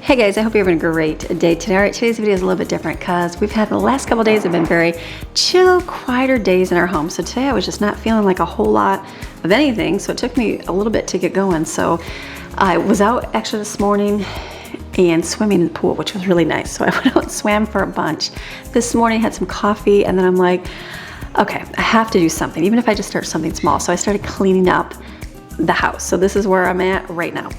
Hey guys, I hope you're having a great day today. All right, today's video is a little bit different because we've had the last couple of days have been very chill, quieter days in our home. So today I was just not feeling like a whole lot of anything. So it took me a little bit to get going. So I was out actually this morning and swimming in the pool, which was really nice. So I went out and swam for a bunch. This morning had some coffee and then I'm like, okay, I have to do something, even if I just start something small. So I started cleaning up the house. So this is where I'm at right now.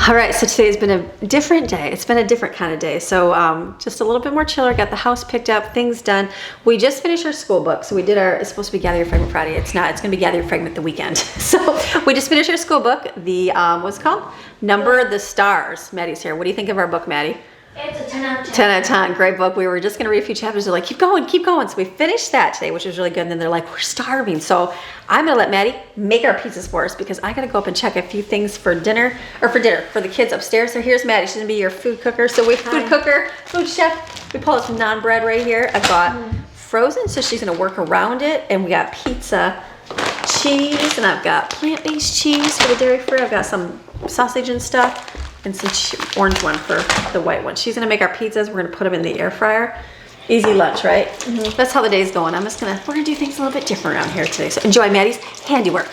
All right, so today's been a different day. It's been a different kind of day. So just a little bit more chiller, got the house picked up, things done. We just finished our school book. So we did it's supposed to be Gather Your Fragment Friday. It's not, it's gonna be Gather Your Fragment the weekend. So we just finished our school book, the, what's it called? Number the Stars. Maddie's here. What do you think of our book, Maddie? It's a 10 out of 10. 10 out of 10, great book. We were just gonna read a few chapters. They're like, keep going, keep going. So we finished that today, which was really good. And then they're like, we're starving. So I'm gonna let Maddie make our pizzas for us because I gotta go up and check a few things for dinner, for the kids upstairs. So here's Maddie, she's gonna be your food cooker. So we food cooker, food chef. We pull out some naan bread right here. I've got frozen, so she's gonna work around it. And we got pizza cheese, and I've got plant-based cheese for the dairy-free. I've got some sausage and stuff. And some orange one for the white one. She's gonna make our pizzas. We're gonna put them in the air fryer. Easy lunch, right? Mm-hmm. That's how the day's going. We're gonna do things a little bit different around here today. So enjoy Maddie's handiwork.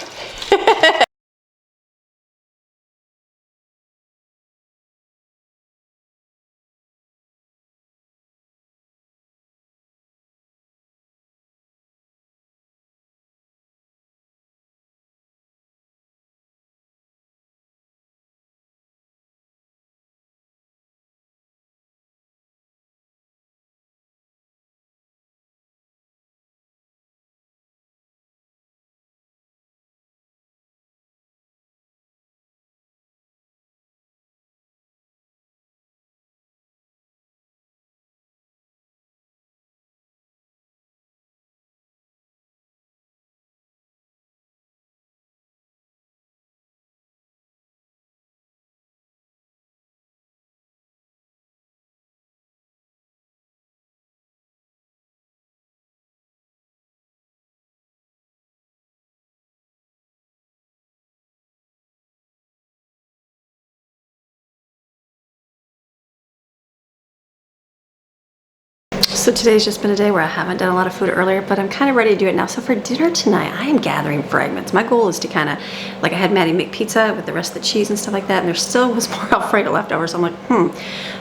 So today's just been a day where I haven't done a lot of food earlier, but I'm kind of ready to do it now. So for dinner tonight, I am gathering fragments. My goal is to kind of, like I had Maddie make pizza with the rest of the cheese and stuff like that, and there still was more Alfredo left over, so I'm like,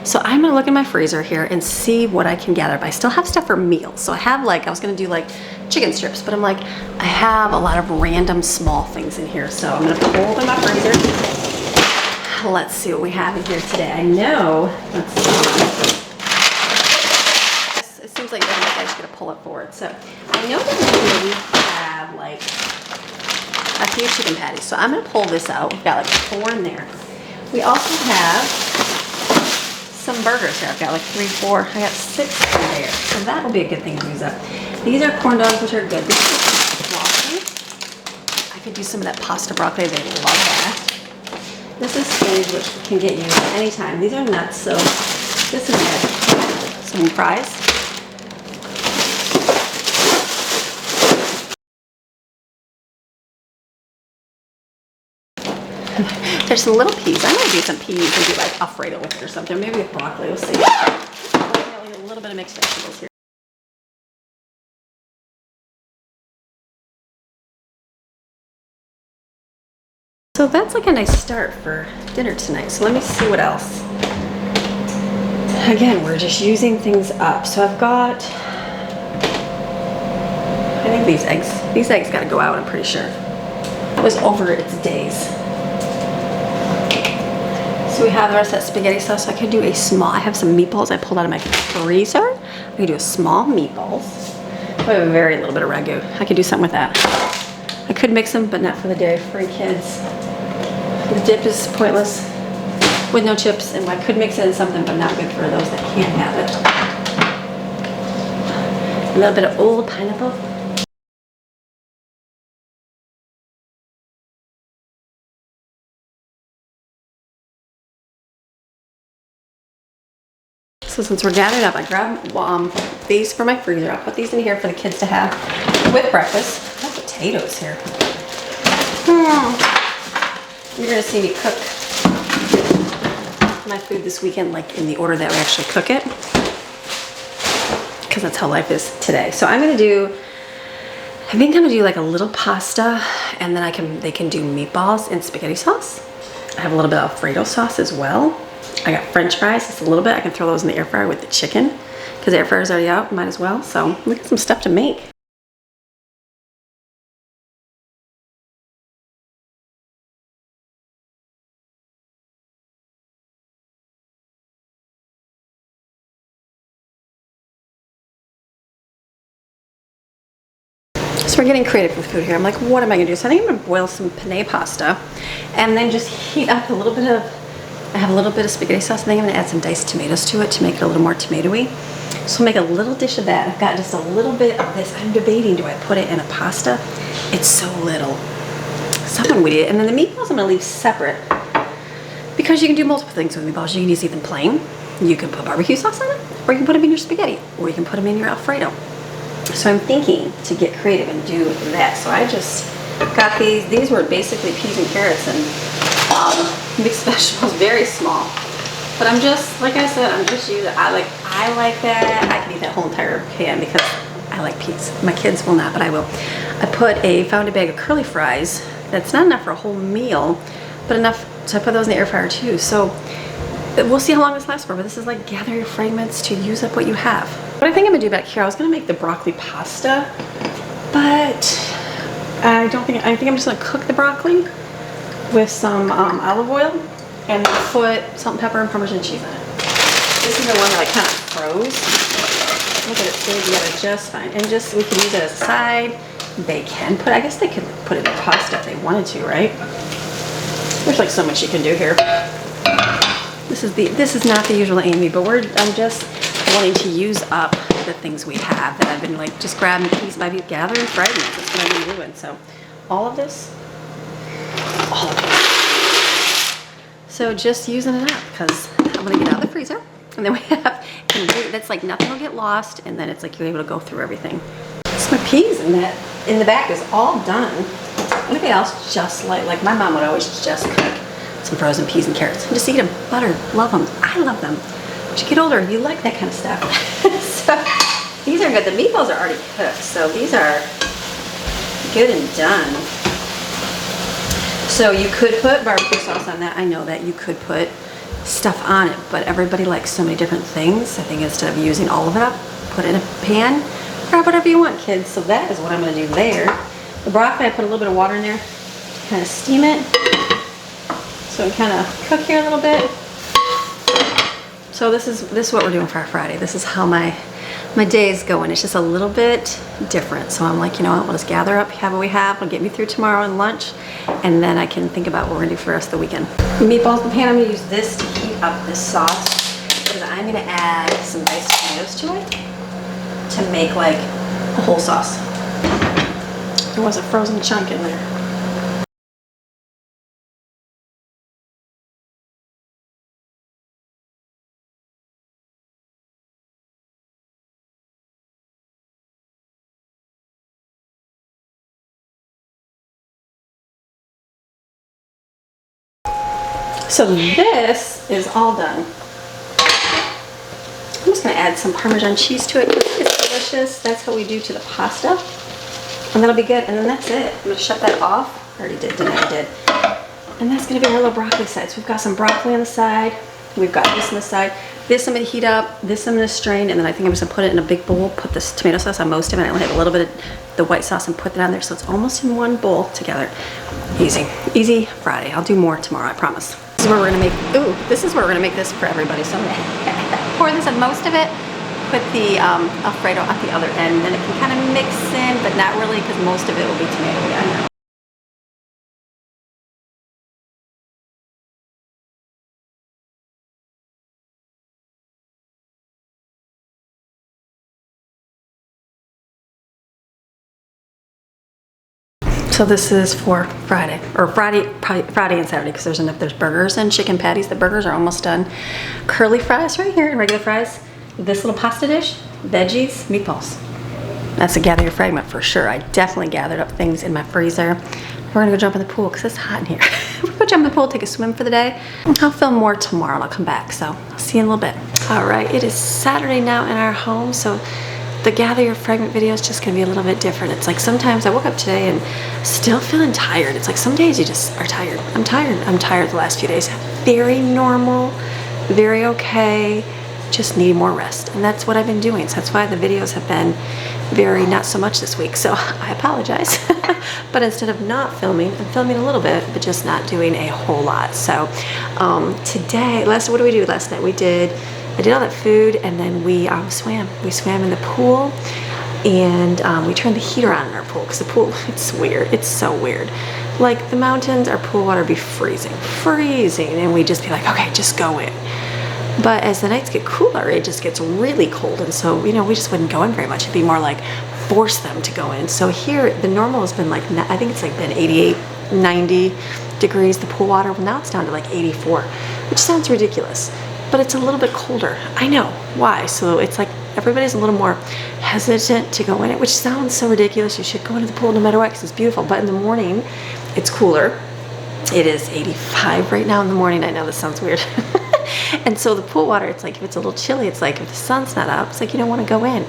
So I'm gonna look in my freezer here and see what I can gather, but I still have stuff for meals. So I have I was gonna do like chicken strips, but I'm like, I have a lot of random small things in here. So I'm gonna pull in my freezer. Let's see what we have in here today. I know, let's see. It seems like I just gotta pull it forward. So I know that we have like a few chicken patties. So I'm gonna pull this out. We've got like 4 in there. We also have some burgers here. I've got like 3, 4, I got 6 in there. So that will be a good thing to use up. These are corn dogs, which are good. This is broccoli. I could use some of that pasta broccoli. They love that. This is spinach, which can get used anytime. These are nuts, so this is good. Some fries. There's some little peas. I'm gonna do some peas and do like Alfredo with it or something. Maybe with broccoli, we'll see. A little bit of mixed vegetables here. So that's like a nice start for dinner tonight. So let me see what else. Again, we're just using things up. So I've got, I think these eggs gotta go out, I'm pretty sure. It was over its days. So we have the rest of that spaghetti sauce. So I could do a small, I have some meatballs I pulled out of my freezer. I could do a small meatballs. I have a very little bit of ragu. I could do something with that. I could mix them, but not for the dairy-free kids. The dip is pointless with no chips, and I could mix it in something, but not good for those that can't have it. A little bit of old pineapple. So since we're gathered up, I grabbed these for my freezer. I'll put these in here for the kids to have with breakfast. I have potatoes here. You're gonna see me cook my food this weekend, like in the order that we actually cook it, because that's how life is today. So I think I'm gonna do like a little pasta, and then they can do meatballs in spaghetti sauce. I have a little bit of Alfredo sauce as well. I got French fries, just a little bit. I can throw those in the air fryer with the chicken, because the air fryer is already out, might as well. So we got some stuff to make. So we're getting creative with food here. I'm like, what am I gonna do? So I think I'm gonna boil some penne pasta and then just heat up a little bit of, I have a little bit of spaghetti sauce. I think I'm gonna add some diced tomatoes to it to make it a little more tomatoey. So I'll make a little dish of that. I've got just a little bit of this. I'm debating, do I put it in a pasta? It's so little. Someone would eat it. And then the meatballs I'm gonna leave separate, because you can do multiple things with meatballs. You can use even plain. You can put barbecue sauce on it, or you can put them in your spaghetti, or you can put them in your Alfredo. So I'm thinking to get creative and do that. So I just got these. These were basically peas and carrots and mixed vegetables, very small. But I'm just, like I said, I'm just using, I like that. I can eat that whole entire pan because I like peas. My kids will not, but I will. I found a bag of curly fries. That's not enough for a whole meal, but enough, so I put those in the air fryer too. So we'll see how long this lasts for, but this is like gather your fragments to use up what you have. What I think I'm gonna do back here, I was gonna make the broccoli pasta, but I think I'm just gonna cook the broccoli with some olive oil and then put salt and pepper and Parmesan cheese on it. This is the one that I kind of froze. Look at it, stayed together just fine. And just, we can use it as a side. I guess they could put it in pasta if they wanted to, right? There's like so much you can do here. This is not the usual Amy, but I'm just wanting to use up the things we have that I've been like just grabbing piece by piece, gathering fragments. That's what I've been doing. So all of this. So just using it up, because I'm gonna get out of the freezer, and then we have, that's like nothing will get lost, and then it's like you're able to go through everything. So my peas in the back is all done. Anybody else just like my mom would always just cook some frozen peas and carrots and just eat them, buttered, love them. I love them. As you get older, you like that kind of stuff. So these are good. The meatballs are already cooked, so these are good and done. So you could put barbecue sauce on that. I know that you could put stuff on it, but everybody likes so many different things. I think instead of using all of it up, put it in a pan, grab whatever you want, kids. So that is what I'm gonna do there. The broccoli, I put a little bit of water in there to kind of steam it. So we kind of cook here a little bit. So this is what we're doing for our Friday. This is how my day is going. It's just a little bit different. So I'm like, you know what, we'll just gather up, have what we have, it'll get me through tomorrow and lunch, and then I can think about what we're gonna do for the rest of the weekend. The meatballs in the pan, I'm gonna use this to heat up this sauce, because I'm gonna add some diced tomatoes to it to make like a whole sauce. There was a frozen chunk in there. So this is all done. I'm just gonna add some Parmesan cheese to it because it's delicious. That's what we do to the pasta. And that'll be good. And then that's it. I'm gonna shut that off. I already did, didn't I? I did. And that's gonna be our little broccoli side. So we've got some broccoli on the side. We've got this on the side. This I'm gonna heat up. This I'm gonna strain. And then I think I'm just gonna put it in a big bowl, put this tomato sauce on most of it. I only have a little bit of the white sauce and put that on there. So it's almost in one bowl together. Easy. Easy Friday. I'll do more tomorrow, I promise. This is where we're gonna make, this is where we're gonna make this for everybody. So I'm gonna pour this on most of it, put the Alfredo at the other end, then it can kind of mix in, but not really because most of it will be tomato again. So this is for Friday, or Friday and Saturday, because there's burgers and chicken patties. The burgers are almost done. Curly fries right here, regular fries. This little pasta dish, veggies, meatballs. That's a gather your fragment for sure. I definitely gathered up things in my freezer. We're gonna go jump in the pool because it's hot in here. We're gonna go jump in the pool, take a swim for the day. I'll film more tomorrow and I'll come back, so I'll see you in a little bit. All right, it is Saturday now in our home, so the gather your fragment video is just gonna be a little bit different. It's like sometimes I woke up today and still feeling tired. It's like some days you just are tired. I'm tired the last few days. Very normal, very okay, just need more rest. And that's what I've been doing. So that's why the videos have been very not so much this week. So I apologize. But instead of not filming, I'm filming a little bit, but just not doing a whole lot. So today, what did we do last night? I did all that food and then we swam. We swam in the pool and we turned the heater on in our pool because the pool, it's weird. It's so weird. Like the mountains, our pool water would be freezing. And we'd just be like, okay, just go in. But as the nights get cooler, it just gets really cold. And so, you know, we just wouldn't go in very much. It'd be more like force them to go in. So here, the normal has been like, I think it's like been 88, 90 degrees, the pool water. Well, now it's down to like 84, which sounds ridiculous. But it's a little bit colder. I know why. So it's like everybody's a little more hesitant to go in it, which sounds so ridiculous. You should go into the pool no matter what because it's beautiful. But in the morning, it's cooler. It is 85 right now in the morning. I know this sounds weird. And so the pool water, it's like if it's a little chilly, it's like if the sun's not up, it's like you don't want to go in.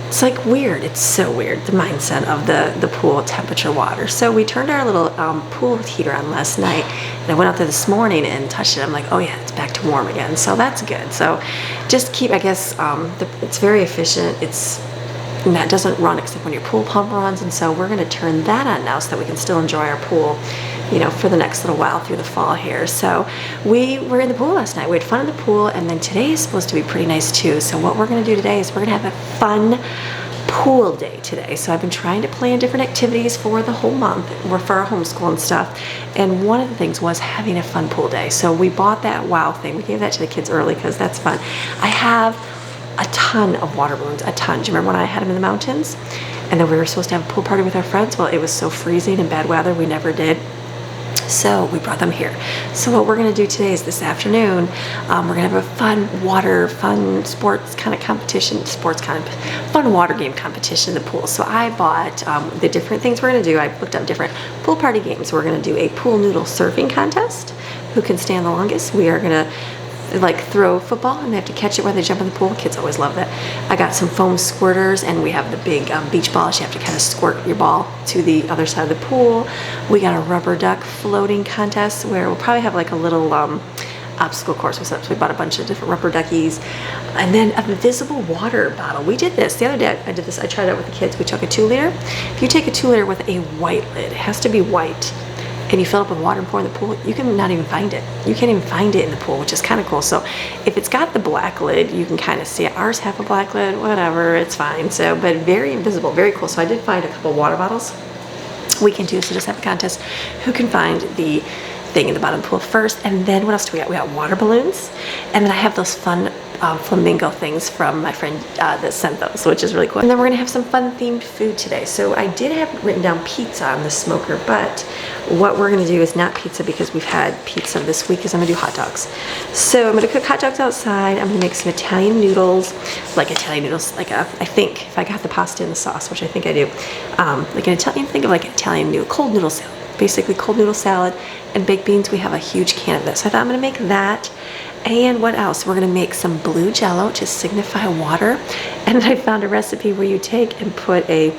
It's like weird. It's so weird, the mindset of the pool temperature water. So we turned our little pool heater on last night, and I went out there this morning and touched it. I'm like, oh yeah, it's back to warm again. So that's good. So just keep, I guess, it's very efficient. And that doesn't run except when your pool pump runs. And so we're going to turn that on now so that we can still enjoy our pool, you know, for the next little while through the fall here. So we were in the pool last night. We had fun in the pool, and then today is supposed to be pretty nice too. So what we're going to do today is we're going to have a fun pool day today. So I've been trying to plan different activities for the whole month. We're for our homeschool and stuff. And one of the things was having a fun pool day. So we bought that wow thing. We gave that to the kids early because that's fun. I have a ton of water balloons, a ton. Do you remember when I had them in the mountains? And then we were supposed to have a pool party with our friends. Well, it was so freezing and bad weather, we never did. So we brought them here. So what we're gonna do today is this afternoon, we're gonna have a fun sports kind of competition, fun water game competition in the pool. So I bought the different things we're gonna do. I looked up different pool party games. We're gonna do a pool noodle surfing contest. Who can stand the longest? We are gonna like throw football and they have to catch it when they jump in the pool. Kids always love that. I got some foam squirters and we have the big beach balls. You have to kind of squirt your ball to the other side of the pool. We got a rubber duck floating contest where we'll probably have like a little obstacle course with us. We bought a bunch of different rubber duckies. And then a invisible water bottle. We did this the other day. I did this. I tried it out with the kids. We took a 2-liter. If you take a 2-liter with a white lid, it has to be white, and you fill up with water and pour in the pool, you can not even find it. You can't even find it in the pool, which is kind of cool. So if it's got the black lid, you can kind of see it. Ours have a black lid, whatever, it's fine. So, but very invisible, very cool. So I did find a couple water bottles we can do. So just have a contest. Who can find the thing in the bottom pool first? And then what else do we got? We got water balloons. And then I have those fun flamingo things from my friend that sent those, which is really cool. And then we're gonna have some fun themed food today. So I did have written down pizza on the smoker, but what we're gonna do is not pizza because we've had pizza this week, is I'm gonna do hot dogs. So I'm gonna cook hot dogs outside. I'm gonna make some Italian noodles, like I think if I got the pasta in the sauce, which I think I do, like an Italian, think of like Italian noodle, cold noodle salad. Basically cold noodle salad and baked beans. We have a huge can of this. So I thought I'm gonna make that. And what else? We're gonna make some blue jello to signify water. And I found a recipe where you take and put I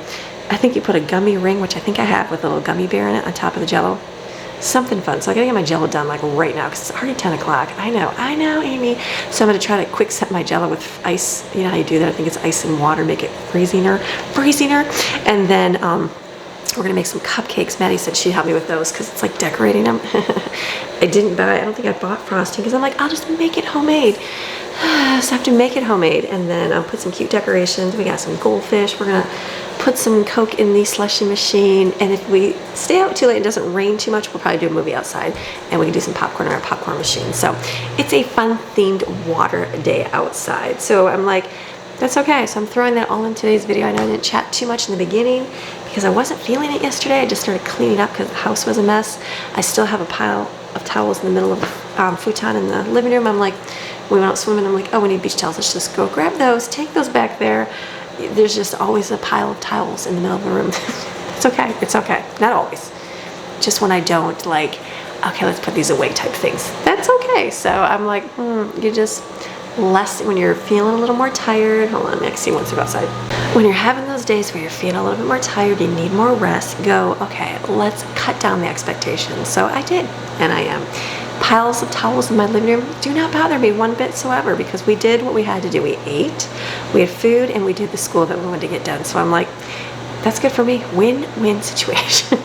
think you put a gummy ring, which I think I have, with a little gummy bear in it on top of the jello. Something fun. So I gotta get my jello done like right now because it's already 10 o'clock. I know, Amy. So I'm gonna try to quick set my jello with ice. You know how you do that? I think it's ice and water, make it freezing-er. And then we're gonna make some cupcakes. Maddie said she'd help me with those because it's like decorating them. I don't think I bought frosting because I'm like, I'll just make it homemade. So I have to make it homemade, and then I'll put some cute decorations. We got some goldfish. We're gonna put some Coke in the slushy machine, and if we stay out too late and it doesn't rain too much, we'll probably do a movie outside, and we can do some popcorn in our popcorn machine. So it's a fun themed water day outside. So I'm like, that's okay. So I'm throwing that all in today's video. I know I didn't chat too much in the beginning because I wasn't feeling it yesterday. I just started cleaning up because the house was a mess. I still have a pile of towels in the middle of the futon in the living room. I'm like, we went out swimming. I'm like, oh, we need beach towels. Let's just go grab those, take those back there. There's just always a pile of towels in the middle of the room. It's okay. It's okay. Not always. Just when I don't, like, okay, let's put these away type things. That's okay. So I'm like, you just less when you're feeling a little more tired. Hold on, let me see once we go outside. When you're having those days where you're feeling a little bit more tired, you need more rest, go, okay, let's cut down the expectations. So I did, and I am. Piles of towels in my living room do not bother me one bit soever because we did what we had to do. We ate, we had food, and we did the school that we wanted to get done. So I'm like, that's good for me. Win-win situation.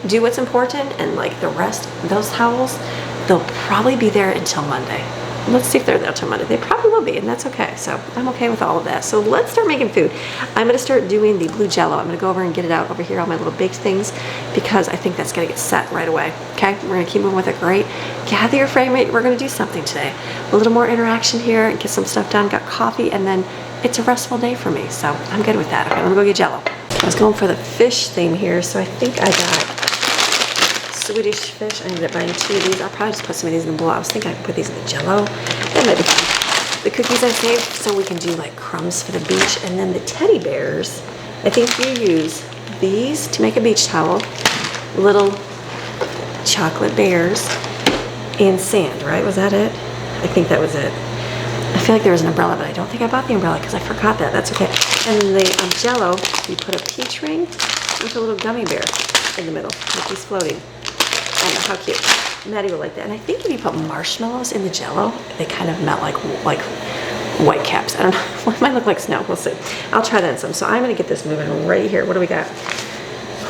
Do what's important, and like the rest, those towels, they'll probably be there until Monday. Let's see if they're there till Monday. They probably will be, and that's okay. So I'm okay with all of that. So let's start making food. I'm gonna start doing the blue jello. I'm gonna go over and get it out over here, all my little baked things, because I think that's gonna get set right away. Okay, we're gonna keep moving with it. Great. Gather your fragment. We're gonna do something today. A little more interaction here, get some stuff done, got coffee, and then it's a restful day for me. So I'm good with that. Okay, let me go get jello. I was going for the fish theme here, so I think I got Swedish fish. I ended up buying 2 of these. I'll probably just put some of these in the bowl. I was thinking I could put these in the jello. That might be fun. The cookies I saved so we can do like crumbs for the beach. And then the teddy bears, I think you use these to make a beach towel. Little chocolate bears and sand, right? Was that it? I think that was it. I feel like there was an umbrella, but I don't think I bought the umbrella because I forgot that. That's okay. And then the jello, you put a peach ring with a little gummy bear in the middle, like he's floating. I know, how cute. Maddie will like that. And I think if you put marshmallows in the jello, they kind of melt like white caps. I don't know. It might look like snow. We'll see. I'll try that in some. So I'm going to get this moving right here. What do we got?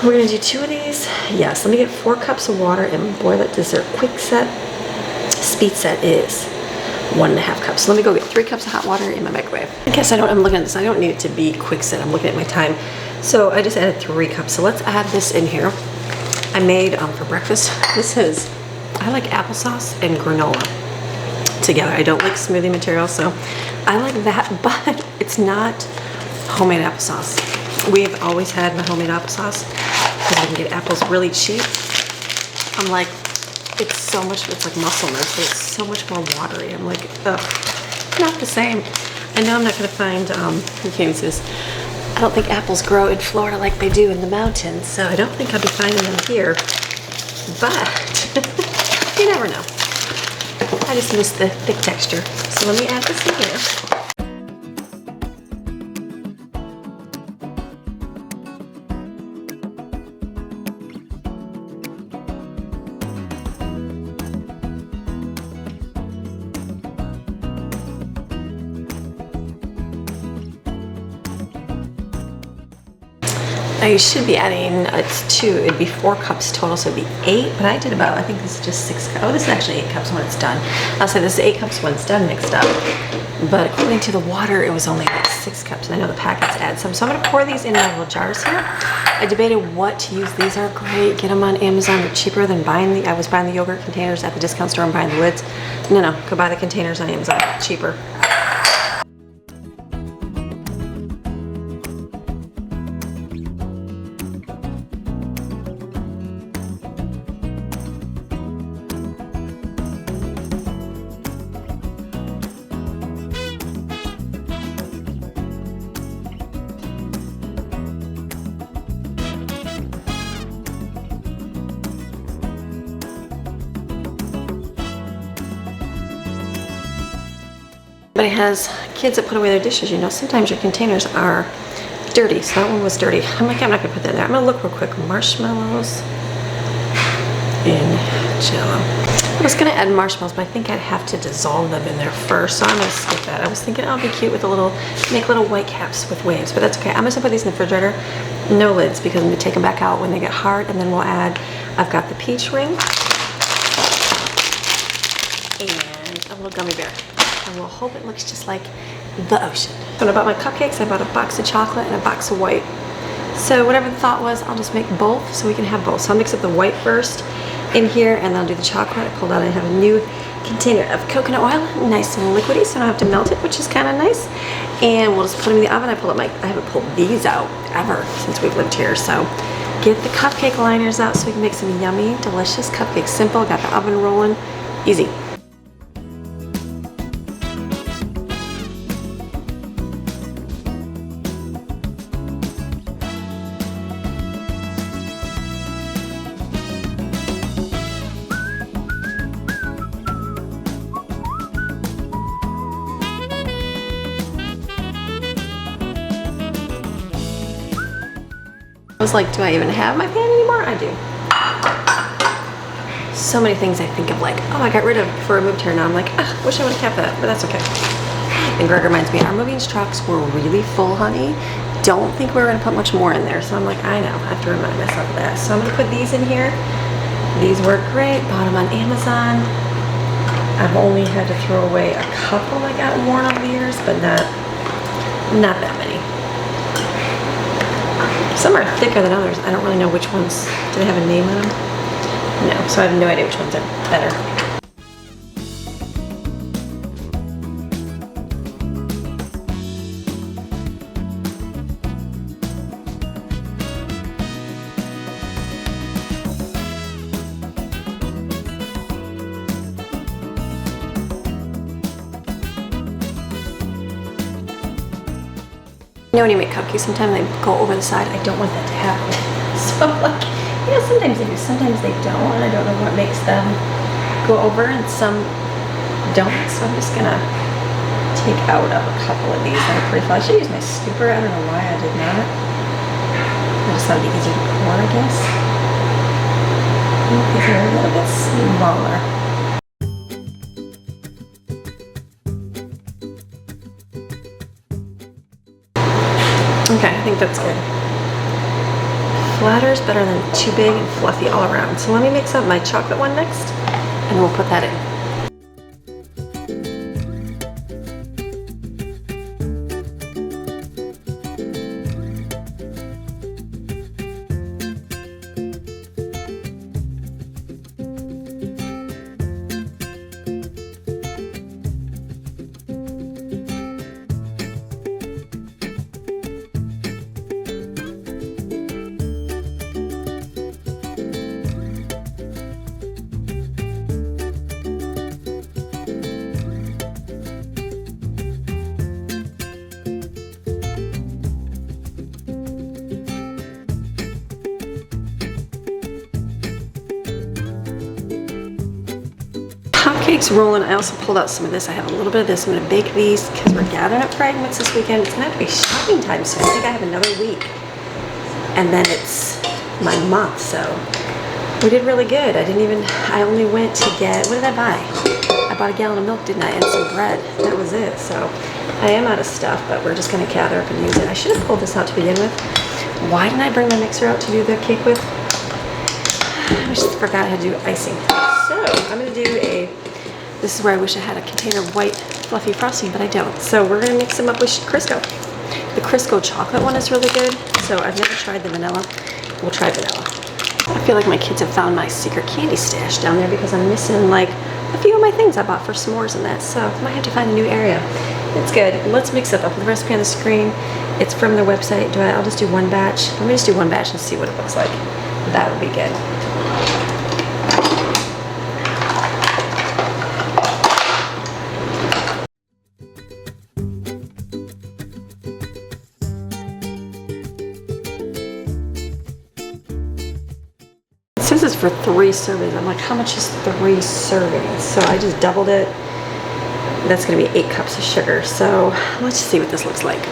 We're going to do 2 of these. Yes, let me get 4 cups of water and boil it. This is our quick set. Speed set is 1.5 cups. So let me go get 3 cups of hot water in my microwave. I guess I'm looking at this. I don't need it to be quick set. I'm looking at my time. So I just added 3 cups. So let's add this in here. I made for breakfast. I like applesauce and granola together. I don't like smoothie material, so I like that, but it's not homemade applesauce. We've always had my homemade applesauce because I can get apples really cheap. I'm like, it's like muscle milk, but it's so much more watery. I'm like, ugh, not the same. I know I'm not gonna find, you can't even see this. I don't think apples grow in Florida like they do in the mountains, so I don't think I'll be finding them here, but you never know. I just miss the thick texture. So let me add this in here. I should be adding, it'd be 4 cups total, so it'd be 8, but I did about, I think this is just 6 cups. Oh, this is actually 8 cups when it's done. I'll say this is 8 cups when it's done mixed up. But according to the water, it was only like 6 cups, and I know the packets add some. So I'm gonna pour these in my little jars here. I debated what to use. These are great. Get them on Amazon. They're cheaper than I was buying the yogurt containers at the discount store and buying the lids. No, go buy the containers on Amazon. Cheaper. But it has kids that put away their dishes. You know, sometimes your containers are dirty. So that one was dirty. I'm like, I'm not gonna put that in there. I'm gonna look real quick. Marshmallows in Jello. I was gonna add marshmallows, but I think I'd have to dissolve them in there first. So I'm gonna skip that. I was thinking I'll be cute with a little, make little white caps with waves, but that's okay. I'm just gonna put these in the refrigerator. No lids, because I'm gonna take them back out when they get hard, and then we'll add, I've got the peach ring and a little gummy bear. And we'll hope it looks just like the ocean. When I bought my cupcakes, I bought a box of chocolate and a box of white. So whatever the thought was, I'll just make both so we can have both. So I'll mix up the white first in here, and then I'll do the chocolate. I pulled out, I have a new container of coconut oil, nice and liquidy, so I don't have to melt it, which is kind of nice. And we'll just put them in the oven. I haven't pulled these out ever since we've lived here. So get the cupcake liners out so we can make some yummy, delicious cupcakes. Simple, got the oven rolling, easy. I was like, do I even have my pan anymore? I do. So many things I think of, like, oh, I got rid of before I moved here. Now I'm like, ah, wish I would have kept that, but that's okay. And Greg reminds me, our moving trucks were really full, honey. Don't think we're gonna put much more in there. So I'm like, I know, I have to remind myself of that. So I'm gonna put these in here. These work great, bought them on Amazon. I've only had to throw away a couple that got worn over the years, but not that many. Some are thicker than others. I don't really know which ones. Do they have a name on them? No, so I have no idea which ones are better. You know, when you make cupcakes, sometimes they go over the side. I don't want that to happen. So like, you know, sometimes they do, sometimes they don't. And I don't know what makes them go over, and some don't. So I'm just gonna take out of a couple of these that are pretty flat. I should use my scooper. I don't know why I did not. I just thought it'd be easier to pour, I guess. These are a little bit smaller. Okay, I think that's good. Flatter is better than too big and fluffy all around. So let me mix up my chocolate one next, and we'll put that in. Cupcakes rolling. I also pulled out some of this. I have a little bit of this. I'm gonna bake these because we're gathering at Fragments this weekend. It's gonna have to be shopping time, so I think I have another week. And then it's my month, so we did really good. I only went to get, what did I buy? I bought a gallon of milk, didn't I? And some bread. That was it. So I am out of stuff, but we're just gonna gather up and use it. I should have pulled this out to begin with. Why didn't I bring my mixer out to do the cake with? I just forgot how to do icing. So I'm gonna do this is where I wish I had a container of white fluffy frosting, but I don't. So we're gonna mix them up with Crisco. The Crisco chocolate one is really good. So I've never tried the vanilla. We'll try vanilla. I feel like my kids have found my secret candy stash down there because I'm missing like a few of my things I bought for s'mores and that. So I might have to find a new area. It's good. Let's mix it up. The recipe on the screen. It's from their website. I'll just do one batch. Let me just do one batch and see what it looks like. That would be good. This is for 3 servings. I'm like, how much is 3 servings? So I just doubled it. That's gonna be 8 cups of sugar. So let's see what this looks like.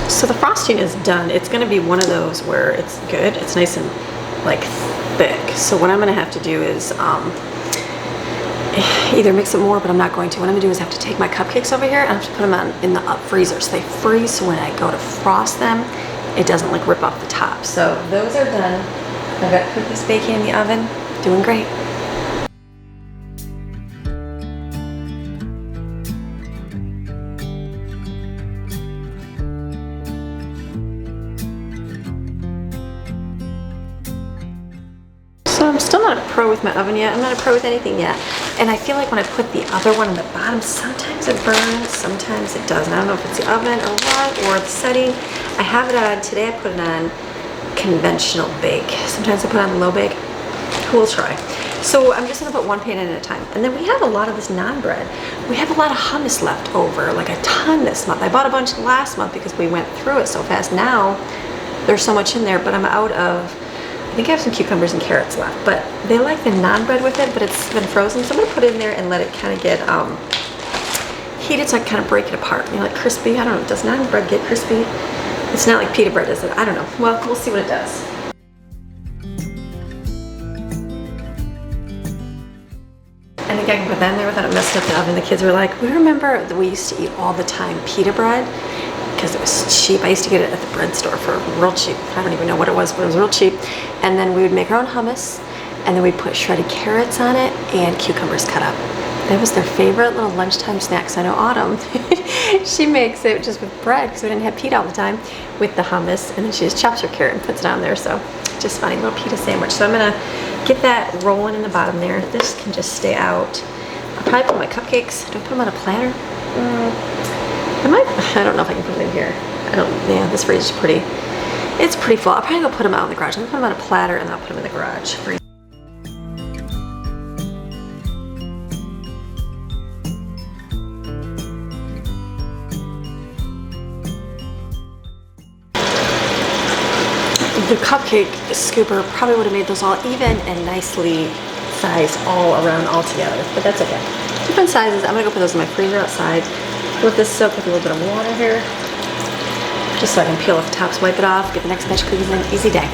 So the frosting is done. It's gonna be one of those where it's good. It's nice and like thick. So what I'm gonna have to do is either mix it more, but I'm not going to. What I'm gonna do is I have to take my cupcakes over here and I have to put them in the freezer so they freeze. So when I go to frost them, it doesn't like rip off the top. So those are done. I've got cookies baking in the oven. Doing great. So I'm still not a pro with my oven yet. I'm not a pro with anything yet. And I feel like when I put the other one on the bottom, sometimes it burns, sometimes it doesn't. I don't know if it's the oven or what, or the setting. I have it on, today I put it on conventional bake. Sometimes I put it on low bake. We'll try. So I'm just gonna put one pan in at a time. And then we have a lot of this naan bread. We have a lot of hummus left over, like a ton this month. I bought a bunch last month because we went through it so fast. Now there's so much in there, but I'm out of, I think I have some cucumbers and carrots left, but they like the naan bread with it, but it's been frozen. So I'm gonna put it in there and let it kind of get heated so I can kind of break it apart. You know, like crispy. I don't know, does naan bread get crispy? It's not like pita bread, is it? I don't know. Well, we'll see what it does. I think I can put that in there without it messing up the oven. The kids were like, we remember that we used to eat all the time pita bread because it was cheap. I used to get it at the bread store for real cheap. I don't even know what it was, but it was real cheap. And then we would make our own hummus, and then we'd put shredded carrots on it and cucumbers cut up. That was their favorite little lunchtime snacks. I know Autumn, she makes it just with bread because we didn't have pita all the time, with the hummus, and then she just chops her carrot and puts it on there. So just funny little pita sandwich. So I'm gonna get that rolling in the bottom there. This can just stay out. I'll probably put my cupcakes. Do I put them on a platter? I don't know if I can put them in here. Yeah, this fridge is pretty, it's pretty full. I'll probably go put them out in the garage. I'm gonna put them on a platter and then I'll put them in the garage. The cupcake scooper probably would have made those all even and nicely sized all around all together, but that's okay. Different sizes. I'm gonna go put those in my freezer outside. Let this soak with a little bit of water here, just so I can peel off the tops, wipe it off, get the next batch of cookies in. Easy day.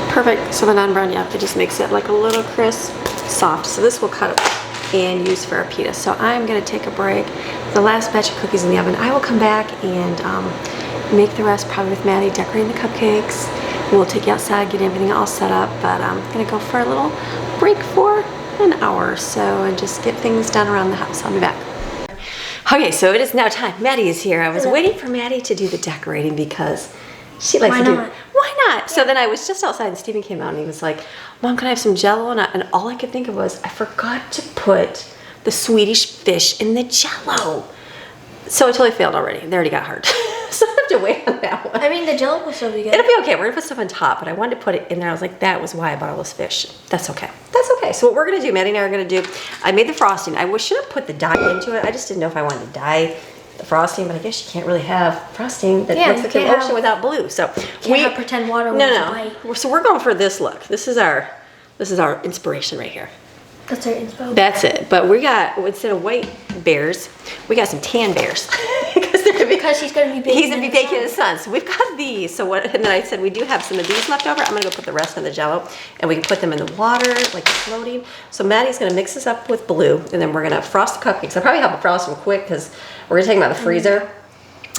Perfect. So the naan brown, yeah, it just makes it like a little crisp, soft. So this will cut up and use for our pita. So I'm gonna take a break. The last batch of cookies in the oven. I will come back and make the rest probably with Maddie, decorating the cupcakes. We'll take you outside, get everything all set up, but I'm gonna go for a little break for an hour or so and just get things done around the house. I'll be back. Okay, so it is now time. Maddie is here. I was waiting for Maddie to do the decorating because she likes to do it. Why not? So then I was just outside and Steven came out and he was like, Mom, can I have some Jell-O? And all I could think of was, I forgot to put the Swedish fish in the Jell-O. So I totally failed already. They already got hard. So I have to wait on that one. I mean, the Jell-O will still be good. It'll be okay. We're gonna put stuff on top, but I wanted to put it in there. I was like, that was why I bought all this fish. That's okay. That's okay. So what we're gonna do, Maddie and I are gonna do, I made the frosting. I should have put the dye into it. I just didn't know if I wanted to dye the frosting, but I guess you can't really have frosting that looks like an ocean without blue. So we have pretend water. No. So we're going for this look. This is our inspiration right here. That's our inspo. That's it. But we got, instead of white bears, we got some tan bears. Because he's going to be baking. He's going to be baking in the sun. So we've got these. So what? And then I said we do have some of these left over. I'm going to go put the rest in the Jell-O, and we can put them in the water, like floating. So Maddie's going to mix this up with blue, and then we're going to frost the cupcakes. I'll probably have to frost them quick because we're going to take them out of the freezer,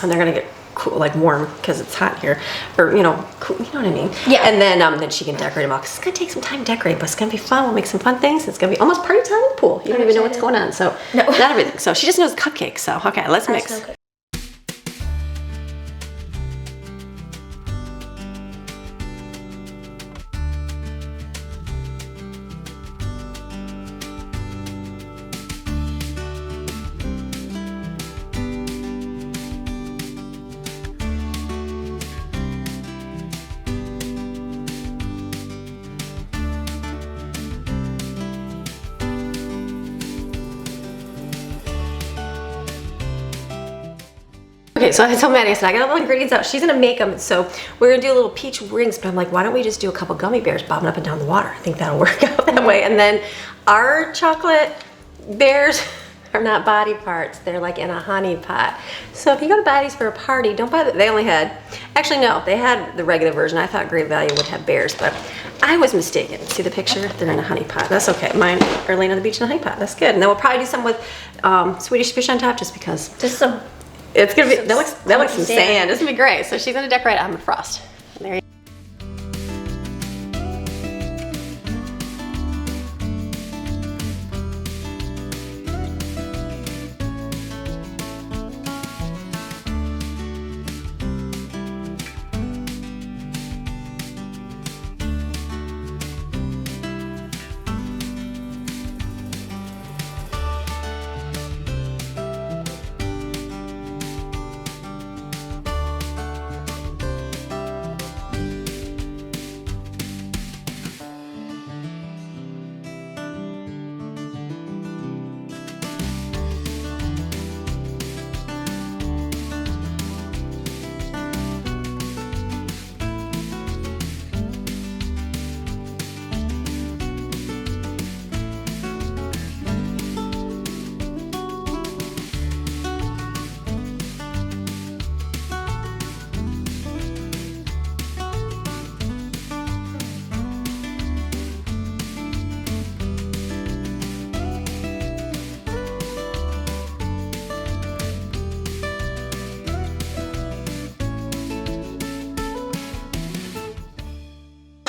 and they're going to get cool, like warm, because it's hot here, or you know, cool, you know what I mean? Yeah. And then she can decorate them all. Cause it's gonna take some time to decorate, but it's gonna be fun. We'll make some fun things. It's gonna be almost party time in the pool. You don't even know what's going on. So no, not everything. So she just knows cupcakes. So okay, let's mix. So good. Okay, so I told Maddie, I said, I got all the ingredients out. She's gonna make them. So we're gonna do little peach rings, but I'm like, why don't we just do a couple gummy bears bobbing up and down the water? I think that'll work out that way. And then our chocolate bears are not body parts. They're like in a honey pot. So if you go to buy these for a party, don't buy they only had, actually no, they had the regular version. I thought Great Value would have bears, but I was mistaken. See the picture? They're in a honey pot. That's okay. Mine are laying on the beach in a honey pot. That's good. And then we'll probably do some with Swedish fish on top just because. Just some. It's gonna be, that looks some sand. It's gonna be great. So she's gonna decorate it on the frost. There you go.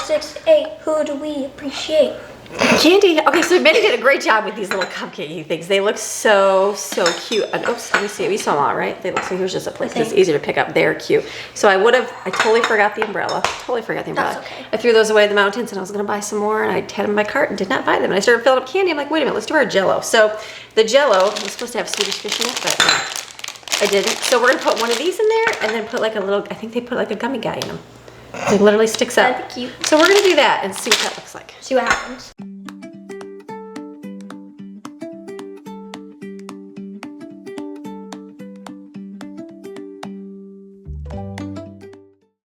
Six, eight. Who do we appreciate? Candy. Okay, so Betty did a great job with these little cupcakey things. They look so cute. And oops, let me see. We saw them all, right? They look, so here's just a place that's easier to pick up. They're cute. So I totally forgot the umbrella. That's okay. I threw those away in the mountains and I was gonna buy some more and I had them in my cart and did not buy them. And I started filling up candy. I'm like, wait a minute, let's do our Jell-O. So the Jell-O was supposed to have Swedish fish in it, but I didn't. So we're gonna put one of these in there and then put like a little, I think they put like a gummy guy in them. It literally sticks out. That'd be cute. So we're gonna do that and see what that looks like. See what happens.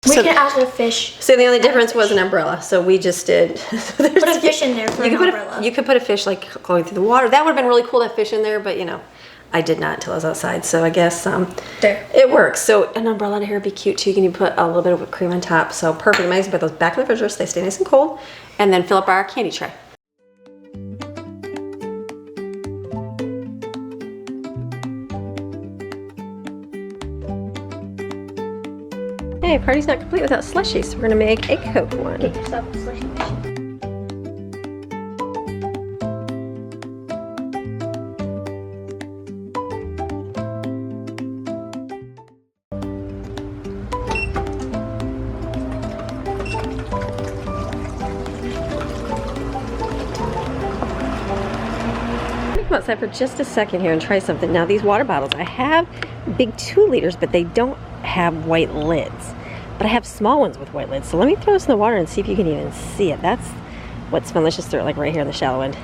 We can add a fish. So the only difference was an umbrella. So we just did. Put a fish in there for an umbrella. You could put a fish like going through the water. That would have been really cool to have fish in there, but you know, I did not until I was outside. So I guess there. It works. So an umbrella in here would be cute too. You can put a little bit of whipped cream on top. So perfect. Amazing. Put those back in the refrigerator so they stay nice and cold. And then fill up our candy tray. Hey, party's not complete without slushies. So we're gonna make a Coke one. Get yourself a slushy machine. Come outside for just a second here and try something. Now these water bottles, I have big 2 liters, but they don't have white lids. But I have small ones with white lids. So let me throw this in the water and see if you can even see it. That's what's fun. Let's just throw it like right here in the shallow end.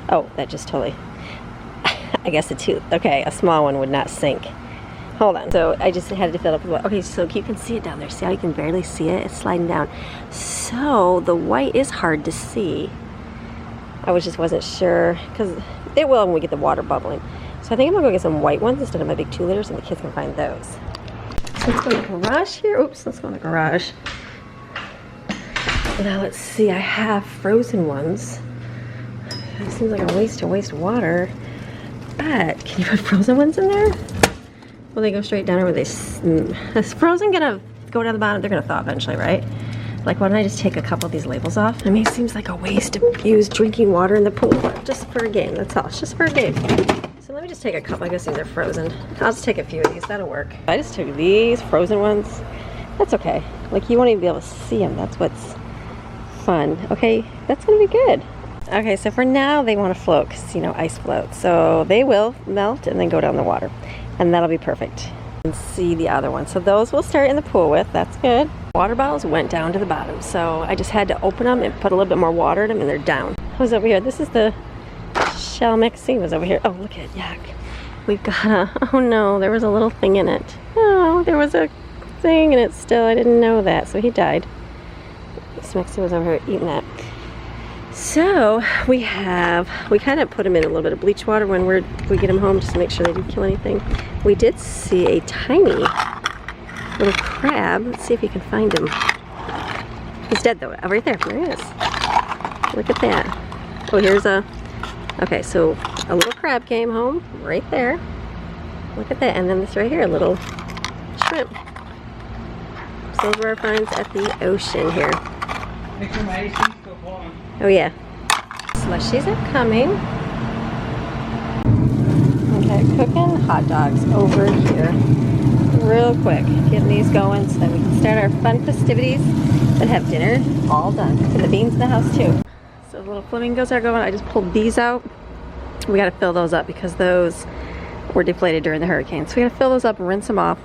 Oh, that just totally, I guess a small one would not sink. Hold on. So I just had to fill it up with water. Okay, so you can see it down there. See how you can barely see it? It's sliding down. So the white is hard to see. I just wasn't sure, because it will when we get the water bubbling. So I think I'm gonna go get some white ones instead of my big 2 liters, and the kids can find those. So let's go in the garage here. Oops, let's go in the garage. Now let's see, I have frozen ones. It seems like a waste to waste water, but can you put frozen ones in there? Will they go straight down or will they... Is frozen gonna go down the bottom? They're gonna thaw eventually, right? Like, why don't I just take a couple of these labels off? I mean, it seems like a waste to use drinking water in the pool. Just for a game, that's all. It's just for a game. So let me just take a couple. I guess these are frozen. I'll just take a few of these. That'll work. I just took these frozen ones. That's okay. Like, you won't even be able to see them. That's what's fun. Okay, that's gonna be good. Okay, so for now, they want to float because, you know, ice floats. So they will melt and then go down the water. And that'll be perfect. And see the other one. So those we'll start in the pool with. That's good. Water bottles went down to the bottom. So I just had to open them and put a little bit more water in them and they're down. Who's over here? This is the shell mixing was over here. Oh, look at yuck. We've got a, oh no, there was a little thing in it. Oh, there was a thing in it still. I didn't know that. So he died. This mixer was over here eating that. So we kind of put them in a little bit of bleach water when we get them home just to make sure they didn't kill anything. We did see a tiny little crab. Let's see if you can find him. He's dead though. Oh, right there. There he is. Look at that. Oh, here's a... Okay, so a little crab came home right there. Look at that. And then this right here, a little shrimp. So those were our finds at the ocean here. Oh yeah. Slushies are coming. Okay, cooking hot dogs over here. Real quick. Getting these going so that we can start our fun festivities and have dinner all done. And the beans in the house too. So the little flamingos are going. I just pulled these out. We gotta fill those up because those were deflated during the hurricane. So we gotta fill those up and rinse them off.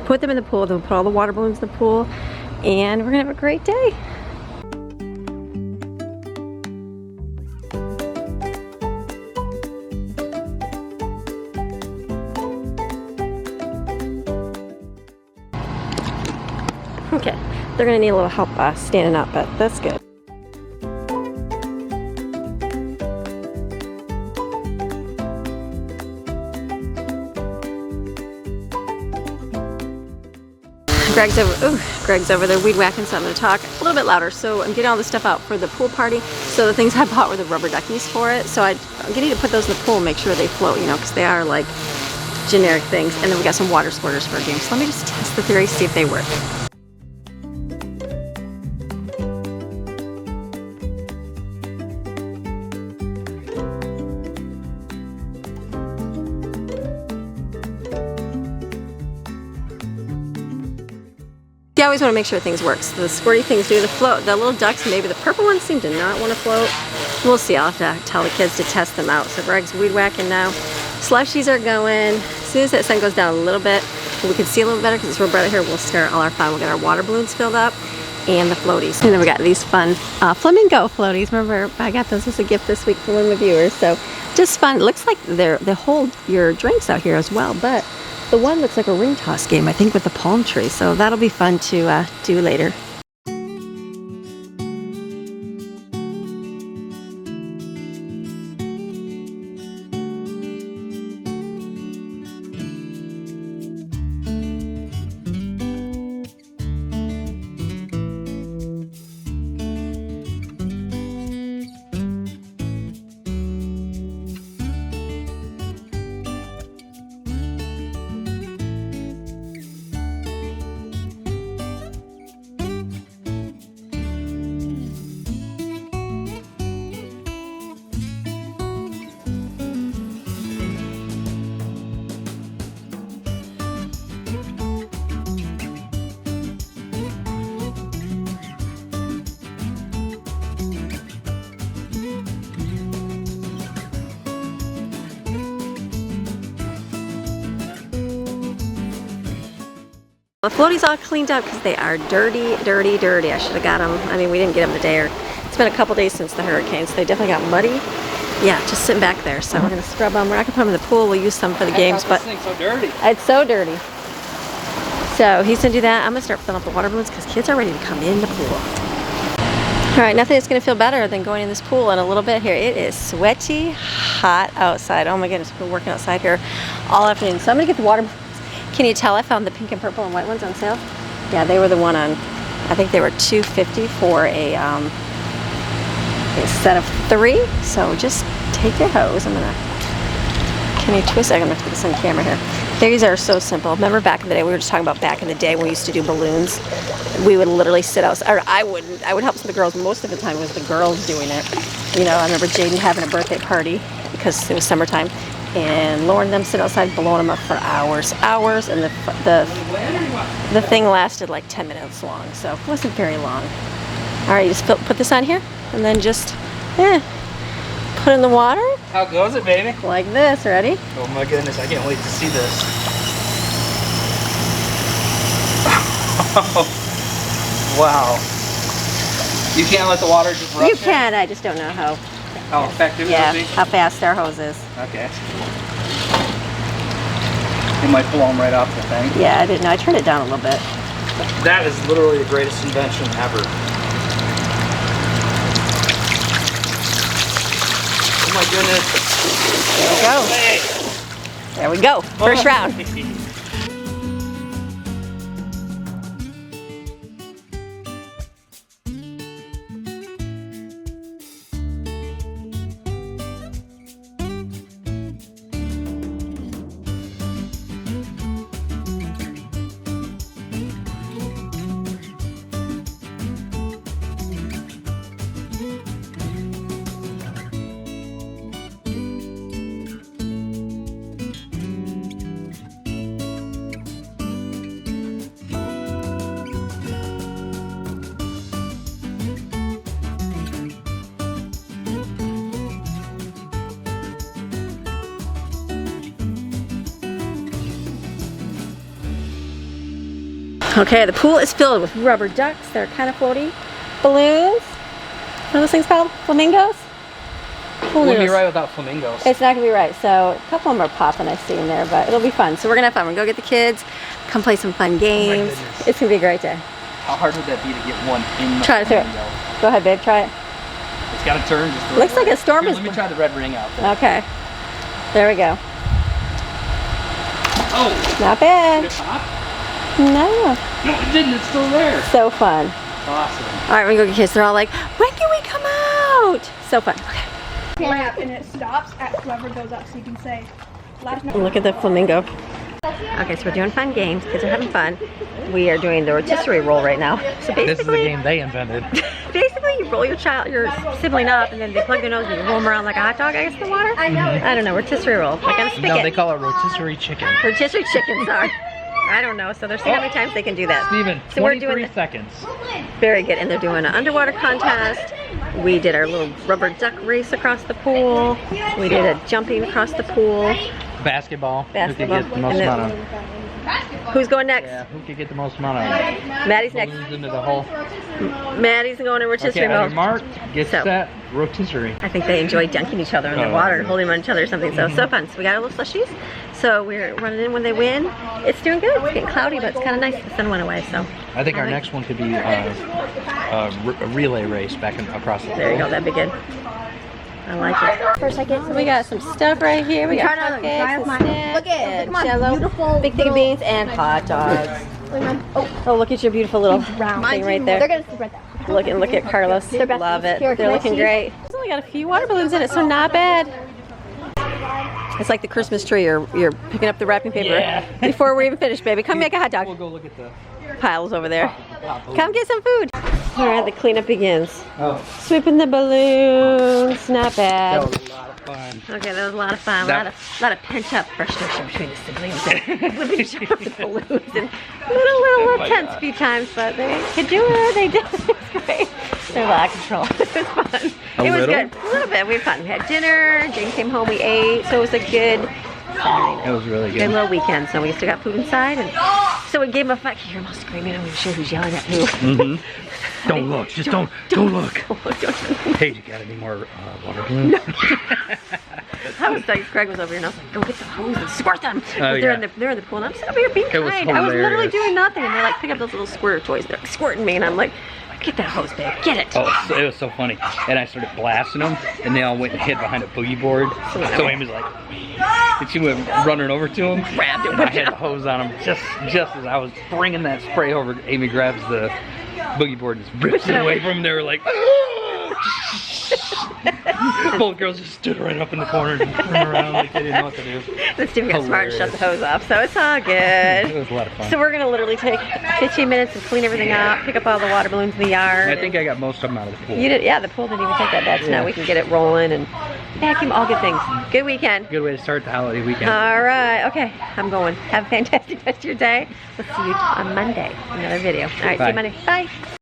Put them in the pool. Then we'll put all the water balloons in the pool. And we're gonna have a great day. Okay, they're gonna need a little help standing up, but that's good. Greg's over there weed whacking, so I'm gonna talk a little bit louder. So I'm getting all this stuff out for the pool party. So the things I bought were the rubber duckies for it. So I'm getting to put those in the pool and make sure they float, you know, because they are like generic things. And then we got some water squirters for a game. So let me just test the theory, see if they work. You always want to make sure things work. So the squirty things do the float. The little ducks, maybe the purple ones seem to not want to float. We'll see. I'll have to tell the kids to test them out. So Greg's weed whacking now. Slushies are going. As soon as that sun goes down a little bit, we can see a little better because it's real bright out here. We'll start all our fun. We'll get our water balloons filled up and the floaties. And then we got these fun flamingo floaties. Remember, I got those as a gift this week for one of the viewers. So just fun. It looks like they hold your drinks out here as well, but the one looks like a ring toss game, I think, with the palm tree. So that'll be fun to do later. The floaties all cleaned up because they are dirty, dirty, dirty. I should have got them. I mean, we didn't get them today. It's been a couple days since the hurricane, so they definitely got muddy. Yeah, just sitting back there. So we're going to scrub them. We're not going to put them in the pool. We'll use some for the games, but this thing's so dirty. It's so dirty. So he's going to do that. I'm going to start filling up the water balloons because kids are ready to come in the pool. All right, nothing is going to feel better than going in this pool in a little bit here. It is sweaty, hot outside. Oh my goodness, we've been working outside here all afternoon. So I'm going to get the water balloons. Can you tell I found the pink and purple and white ones on sale? Yeah, they were the one on, I think they were $2.50 for a set of 3. So just take your hose. I'm gonna Can you twist? I'm gonna put this on camera here. These are so simple. Remember back in the day, we were just talking about back in the day when we used to do balloons. We would literally sit outside, or I wouldn't. I would help some of the girls. Most of the time it was the girls doing it. You know, I remember Jaden having a birthday party because it was summertime, and Lauren and them sit outside blowing them up for hours, and the thing lasted like 10 minutes long, so it wasn't very long. All right, you just put this on here, and then just put in the water. How goes it, baby? Like this. Ready? Oh my goodness, I can't wait to see this. Wow. You can't let the water just rush? You can. I just don't know how effective yeah, it will be? how fast our hose is. Okay. It might blow them right off the thing. Yeah, I didn't know. I turned it down a little bit. That is literally the greatest invention ever. Oh my goodness. There we go. Hey. There we go. First round. Okay, the pool is filled with rubber ducks. They're kind of floaty. Balloons. What are those things called? Flamingos? Wouldn't be right without flamingos. It's not gonna be right. So a couple of them are popping, I see in there, but it'll be fun. So we're gonna have fun. We're gonna go get the kids, come play some fun games. goodness. It's gonna be a great day. How hard would that be to get one in the Try to throw it. flamingo? Go ahead, babe. Try it. It's got to turn just the Looks right like way. a storm Here, is. let me try the red ring out there. Okay. There we go. Oh! Not Did bad. it pop? No. No, it didn't. It's still there. So fun. Awesome. All right, we go get kids. They're all like, when can we come out? So fun. Okay. Clap and it stops at whoever goes up, so you can say last night. Look at the flamingo. Okay, so we're doing fun games. Kids are having fun. We are doing the rotisserie roll right now. So basically, This is the game they invented. basically you roll your sibling up, and then they plug their nose and you roll them around like a hot dog, I guess, in the water. I don't know, rotisserie roll, like on a spigot. No, they call it rotisserie chicken. Rotisserie chicken, sorry. I don't know, so they're seeing how many times they can do that. Steven, So we're 23 doing seconds. very good, and they're doing an underwater contest. We did our little rubber duck race across the pool. We did a jumping across the pool. Basketball. Basketball. Who could get the most And then- amount of? Who's going next? Yeah, who could get the most amount of Maddie's next. balloons into the hole? Maddie's going to rotisserie Okay, on your mode. mark, get So- set, rotisserie. I think they enjoy dunking each other in the Oh, water yeah. and holding them on each other or something. So fun. So we got our little slushies. So we're running in when they win. It's doing good. It's getting cloudy, but it's kind of nice. The sun went away, so. I think our like- next one could be a relay race back across the There you go. That'd be good. I like it. First, I get So we got some stuff right here. We got Try to cupcakes try and with my- snacks look at- and look at my jello, beautiful big thing of little- beans, and hot dogs. Oh, Oh, look at your beautiful little round thing right they're there. gonna sleep right there. Look at Carlos. They're best Love friends. it. Here, They're can I looking see? great. It's only got a few water balloons in it, so not bad. It's like the Christmas tree. You're picking up the wrapping paper Yeah. before we're even finished, baby. Come make a hot We'll dog. go look at the Piles over there. Come get some food. All right, the cleanup begins. Oh, Sweeping the balloons. Not bad. that was a lot of fun. Okay, that was a lot of fun. That- A lot of pent up frustration between the siblings and flipping each other with balloons and little tense a few times, but they could do it. They did. It was great. They're out of control. It was fun. It was little? good. A little bit. We had fun. We had dinner. Jane came home. We ate. So it was a good It was really good good. little weekend. So we still got food inside, and so we gave him a fight. You hear them all screaming. I'm not sure who's yelling at who. Mm-hmm. Don't look. Just don't look. Hey, you got any more water balloons? I was like, Craig was over here, and I was like, go get the hose and squirt them. Oh, But they're yeah. in the pool, and I'm just over here being It was kind. I was literally hilarious. doing nothing, and they're like, pick up those little squirter toys. They're like squirting me, and I'm like, get that hose, babe, get it. Oh, so it was so funny. And I started blasting them, and they all went and hid behind a boogie board. So Amy's like, and she went running over to him, Grabbed it, and I whipped it had the out. hose on him just as I was bringing that spray over. Amy grabs the boogie board and just rips it away from him. They were like, Both girls just stood right up in the corner and turned around like they didn't know what to do. The Steve got smart and shut the Hilarious. hose off, so it's all It good. was a lot of fun. So we're gonna literally take 15 minutes to clean everything up, pick up all the water balloons in the yard. I think I got most of them out of the pool. You did, yeah. The pool didn't even take that bad, so now we can get it rolling and vacuum. All good things. Good weekend. Good way to start the holiday weekend. All right. Okay, I'm going. Have a fantastic rest of your day. We'll see you on Monday. Another video. All right. See Bye. you Monday. Bye.